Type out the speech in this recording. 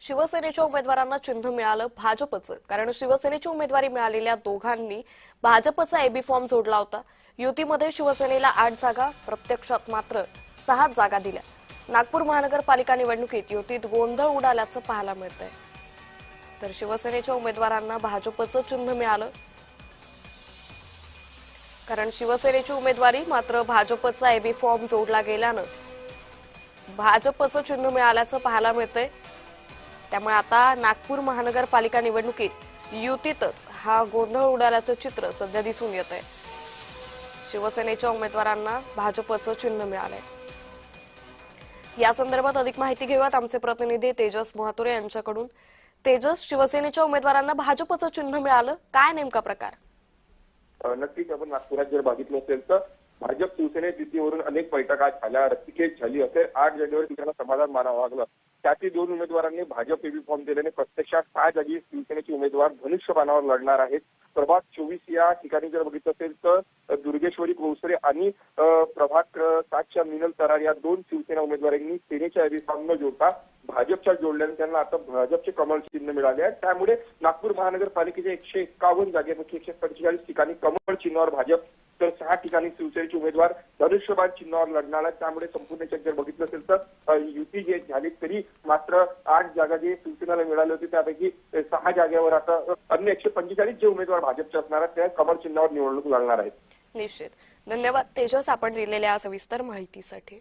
शिवसेनेच्या उमेदवारांना चिन्ह मिळालं भाजपचं, कारण शिवसेनेची उमेदवारी मिळालेल्या दोघांनी भाजपचा एबी फॉर्म जोडला होता। युतीमध्ये शिवसेनेला 8 जागा, प्रत्यक्षात मात्र 6 जागा दिल्या। नागपूर महानगरपालिका निवडणुकीत युतीत गोंधळ उडाल्याचं पाहायला मिळतंय। तर शिवसेनेच्या उमेदवारांना भाजपचं चिन्ह मिळालं, कारण शिवसेनेची उमेदवारी मात्र भाजपचा एबी फॉर्म जोडला गेल्यानं भाजपचं चिन्ह मिळाल्याचं पाहायला मिळतंय। त्यामुळे आता नागपूर महानगरपालिका निवडणुकीत युतीतच हा गोंधळ उडाल्याचं चित्र सध्या दिसून येतंय। शिवसेनेच्या उमेदवारांना भाजपचं चिन्ह मिळालंय। या संदर्भात अधिक माहिती घेऊयात आमचे प्रतिनिधी तेजस मोहातुरे यांच्याकडून। तेजस, शिवसेनेच्या उमेदवारांना भाजपचं चिन्ह मिळालं, काय नेमका प्रकार? नक्कीच आपण नागपुरात जर बघितलं असेल तर भाजप शिवसेने युतीवरून अनेक बैठका झाल्या, रस्सीखेच झाली असेल। 8 जानेवारी त्यांना समाधान मानावं लागलं। त्यातील 2 उमेदवारांनी भाजप एबी फॉर्म दिल्याने प्रत्यक्षात 6 जागी शिवसेनेचे उमेदवार धनुष्यबाणावर लढणार आहेत। प्रभाग 24 या ठिकाणी जर बघितलं असेल तर दुर्गेश्वरी कोसरे आणि प्रभाग 7च्या मिनल तरार या 2 शिवसेना उमेदवारांनी सेनेच्या एबी फॉर्म न जोडता भाजपच्या जोडल्याने त्यांना आता भाजपचे कमळ चिन्ह मिळाले आहे। त्यामुळे नागपूर महानगरपालिकेच्या 151 जागेपैकी 145 ठिकाणी कमळ चिन्हावर भाजप, तर 6 ठिकाणी शिवसेनेचे उमेदवार धनुष्यबाण चिन्हावर लढणार आहेत। त्यामुळे संपूर्ण जर बघितलं असेल तर युती जे झाली तरी मात्र 8 जागा जे शिवसेनेला मिळाले होते त्यापैकी 6 जागेवर आता अन्य 145 जे उमेदवार भाजपचे असणार आहेत त्या कमळ चिन्हावर निवडणूक लढणार आहेत। निश्चित। धन्यवाद तेजस, आपण दिलेल्या सविस्तर माहितीसाठी।